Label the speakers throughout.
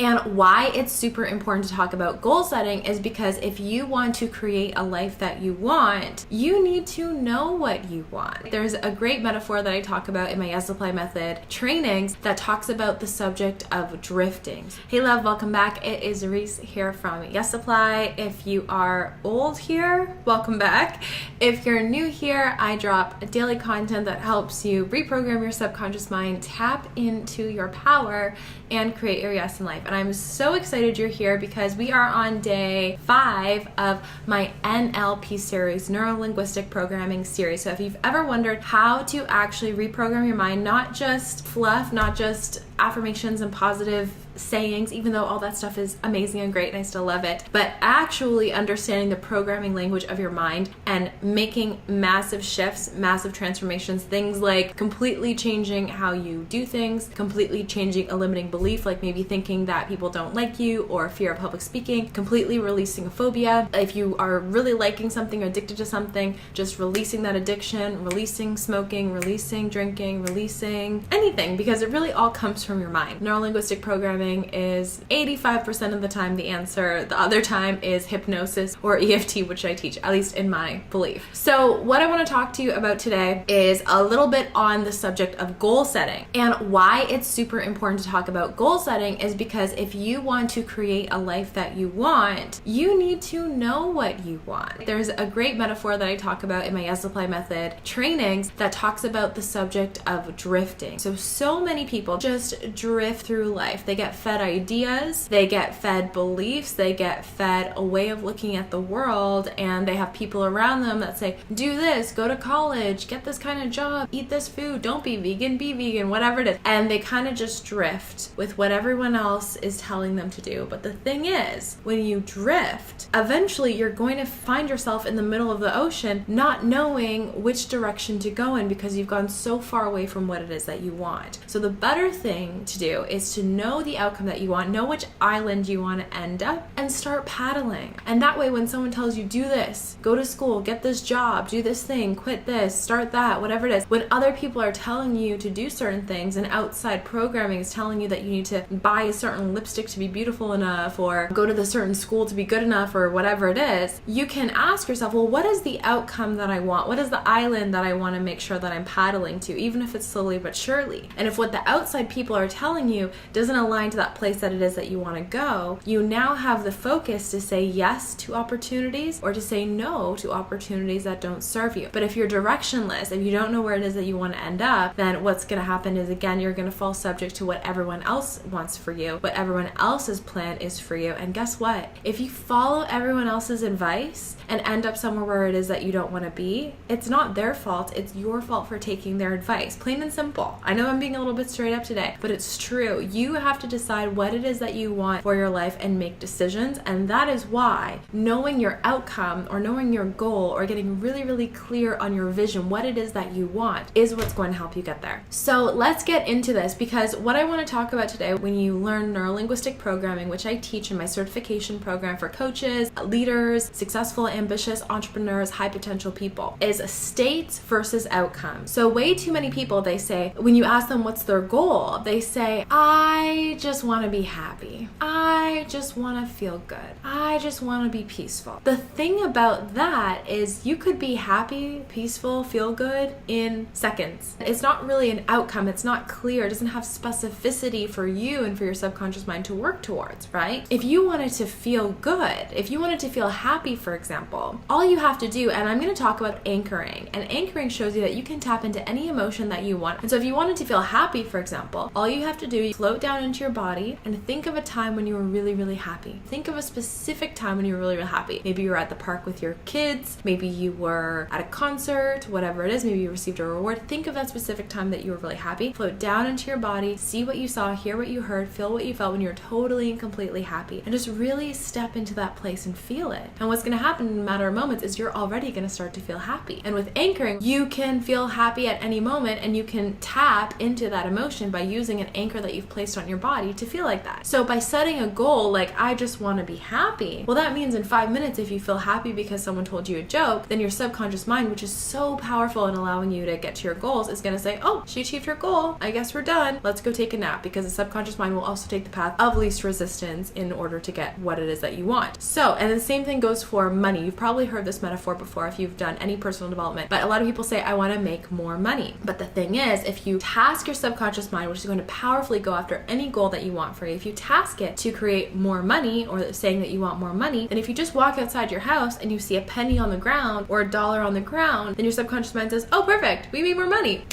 Speaker 1: And why it's super important to talk about goal setting is because if you want to create a life that you want, you need to know what you want. There's a great metaphor that I talk about in my Yes Apply Method trainings that talks about the subject of drifting. Hey love, welcome back. It is Reese here from Yes Apply. If you are old here, welcome back. If you're new here, I drop daily content that helps you reprogram your subconscious mind, tap into your power, and create your yes in life. And I'm so excited you're here because we are on day 5 of my NLP series, neuro-linguistic programming series. So if you've ever wondered how to actually reprogram your mind, not just fluff, not just affirmations and positive sayings, even though all that stuff is amazing and great and I still love it, but actually understanding the programming language of your mind and making massive shifts, massive transformations, things like completely changing how you do things, completely changing a limiting belief, like maybe thinking that people don't like you or fear of public speaking, completely releasing a phobia. If you are really liking something or addicted to something, just releasing that addiction, releasing smoking, releasing drinking, releasing anything, because it really all comes from your mind. Neuro-linguistic programming is 85% of the time the answer. The other time is hypnosis or EFT, which I teach, at least in my belief. So what I want to talk to you about today is a little bit on the subject of goal setting. And why it's super important to talk about goal setting is because if you want to create a life that you want, you need to know what you want. There's a great metaphor that I talk about in my Yes Apply Method trainings that talks about the subject of drifting. So many people just drift through life. They get fed ideas, they get fed beliefs, they get fed a way of looking at the world, and they have people around them that say, do this, go to college, get this kind of job, eat this food, don't be vegan, whatever it is. And they kind of just drift with what everyone else is telling them to do. But the thing is, when you drift, eventually you're going to find yourself in the middle of the ocean, not knowing which direction to go in because you've gone so far away from what it is that you want. So the better thing to do is to know the outcome that you want, know which island you want to end up, and start paddling. And that way, when someone tells you, do this, go to school, get this job, do this thing, quit this, start that, whatever it is, when other people are telling you to do certain things and outside programming is telling you that you need to buy a certain lipstick to be beautiful enough or go to the certain school to be good enough or whatever it is, you can ask yourself, well, what is the outcome that I want? What is the island that I want to make sure that I'm paddling to, even if it's slowly but surely? And if what the outside people are telling you doesn't align to that place that it is that you want to go, you now have the focus to say yes to opportunities or to say no to opportunities that don't serve you. But if you're directionless, if you don't know where it is that you want to end up, then what's going to happen is, again, you're going to fall subject to what everyone else wants for you, what everyone else's plan is for you. And guess what? If you follow everyone else's advice and end up somewhere where it is that you don't want to be, it's not their fault, it's your fault for taking their advice. Plain and simple. I know I'm being a little bit straight up today, but it's true. You have to decide what it is that you want for your life and make decisions. And that is why knowing your outcome or knowing your goal or getting really, really clear on your vision, what it is that you want, is what's going to help you get there. So let's get into this, because what I want to talk about today, when you learn neuro-linguistic programming, which I teach in my certification program for coaches, leaders, successful, ambitious entrepreneurs, high potential people, is states versus outcomes. So way too many people, they say, when you ask them what's their goal, they say, I just want to be happy. I just want to feel good. I just want to be peaceful. The thing about that is you could be happy, peaceful, feel good in seconds. It's not really an outcome. It's not clear. It doesn't have specificity for you and for your subconscious mind to work towards, right? If you wanted to feel good, if you wanted to feel happy, for example, all you have to do, and I'm going to talk about anchoring, and anchoring shows you that you can tap into any emotion that you want. And so if you wanted to feel happy, for example, all you have to do is float down into your body and think of a time when you were really, really happy. Think of a specific time when you were really, really happy. Maybe you were at the park with your kids. Maybe you were at a concert, whatever it is. Maybe you received a reward. Think of that specific time that you were really happy. Float down into your body, see what you saw, hear what you heard, feel what you felt when you're totally and completely happy. And just really step into that place and feel it. And what's going to happen in a matter of moments is you're already going to start to feel happy. And with anchoring, you can feel happy at any moment, and you can tap into that emotion by using an anchor that you've placed on your body body to feel like that. So by setting a goal like, I just want to be happy, well, that means in 5 minutes, if you feel happy because someone told you a joke, then your subconscious mind, which is so powerful in allowing you to get to your goals, is going to say, oh, she achieved her goal. I guess we're done. Let's go take a nap, because the subconscious mind will also take the path of least resistance in order to get what it is that you want. So, and the same thing goes for money. You've probably heard this metaphor before if you've done any personal development, but a lot of people say, I want to make more money. But the thing is, if you task your subconscious mind, which is going to powerfully go after any goal that you want for you, if you task it to create more money, or saying that you want more money, then if you just walk outside your house and you see a penny on the ground or $1 on the ground, then your subconscious mind says, oh, perfect, we made more money.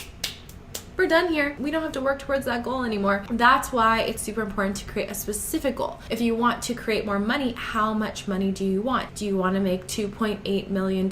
Speaker 1: We're done here. We don't have to work towards that goal anymore. That's why it's super important to create a specific goal. If you want to create more money, how much money do you want? Do you want to make $2.8 million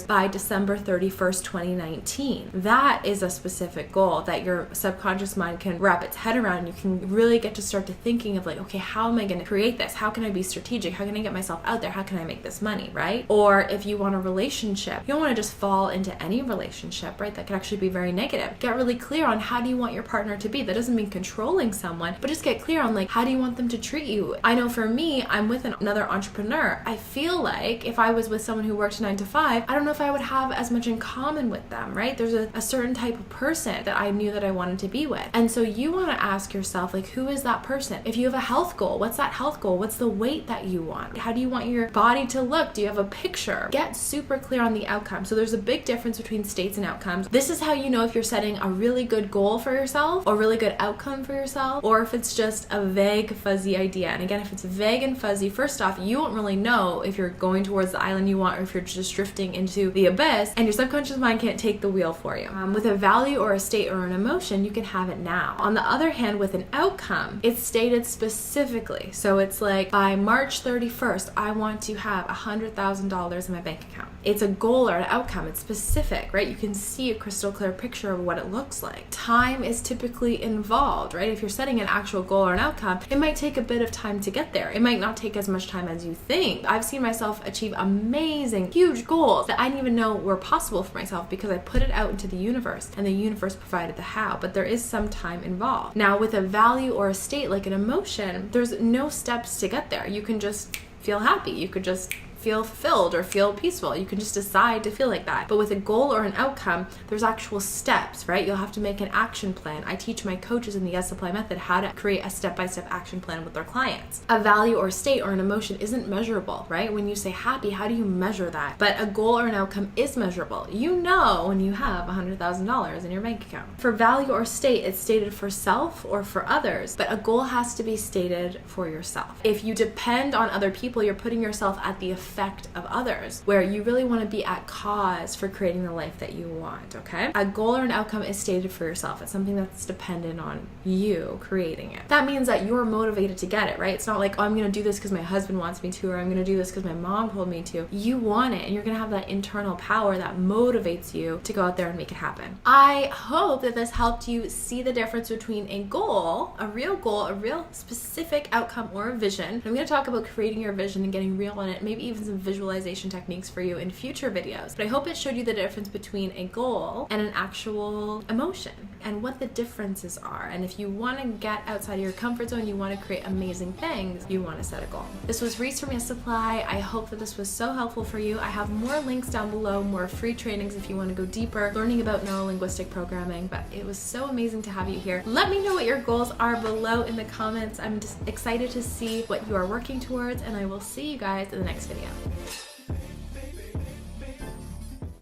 Speaker 1: by December 31st, 2019? That is a specific goal that your subconscious mind can wrap its head around. You can really get to start to thinking of like, okay, how am I going to create this? How can I be strategic? How can I get myself out there? How can I make this money, right? Or if you want a relationship, you don't want to just fall into any relationship, right? That can actually be very negative. Get really clear on how do you want your partner to be. That doesn't mean controlling someone, but just get clear on like, how do you want them to treat you? I know for me, I'm with another entrepreneur. I feel like if I was with someone who worked 9 to 5, I don't know if I would have as much in common with them, right? There's a certain type of person that I knew that I wanted to be with. And so you want to ask yourself, like, who is that person? If you have a health goal, what's that health goal? What's the weight that you want? How do you want your body to look? Do you have a picture? Get super clear on the outcome. So there's a big difference between states and outcomes. This is how you know if you're setting a really good goal for yourself or really good outcome for yourself, or if it's just a vague, fuzzy idea. And again, if it's vague and fuzzy, first off, you won't really know if you're going towards the island you want or if you're just drifting into the abyss, and your subconscious mind can't take the wheel for you. With a value or a state or an emotion, you can have it now. On the other hand, with an outcome, it's stated specifically. So it's like, by March 31st, I want to have $100,000 in my bank account. It's a goal or an outcome. It's specific, right? You can see a crystal clear picture of what it looks like. Time is typically involved, right? If you're setting an actual goal or an outcome, it might take a bit of time to get there. It might not take as much time as you think. I've seen myself achieve amazing, huge goals that I didn't even know were possible for myself because I put it out into the universe and the universe provided the how, but there is some time involved. Now, with a value or a state like an emotion, there's no steps to get there. You can just feel happy. You could just feel fulfilled or feel peaceful. You can just decide to feel like that. But with a goal or an outcome, there's actual steps, right? You'll have to make an action plan. I teach my coaches in the Yes Apply method how to create a step-by-step action plan with their clients. A value or state or an emotion isn't measurable, right? When you say happy, how do you measure that? But a goal or an outcome is measurable. You know when you have $100,000 in your bank account. For value or state, it's stated for self or for others, but a goal has to be stated for yourself. If you depend on other people, you're putting yourself at the effect of others, where you really want to be at cause for creating the life that you want, okay? A goal or an outcome is stated for yourself. It's something that's dependent on you creating it. That means that you're motivated to get it, right? It's not like, oh, I'm going to do this because my husband wants me to, or I'm going to do this because my mom told me to. You want it, and you're going to have that internal power that motivates you to go out there and make it happen. I hope that this helped you see the difference between a goal, a real specific outcome or a vision. I'm going to talk about creating your vision and getting real on it, maybe even some visualization techniques for you in future videos. But I hope it showed you the difference between a goal and an actual emotion and what the differences are. And if you want to get outside of your comfort zone, you want to create amazing things, you want to set a goal. This was Reese from Yes Apply. I hope that this was so helpful for you. I have more links down below, more free trainings if you want to go deeper, learning about neuro-linguistic programming. But it was so amazing to have you here. Let me know what your goals are below in the comments. I'm just excited to see what you are working towards, and I will see you guys in the next video.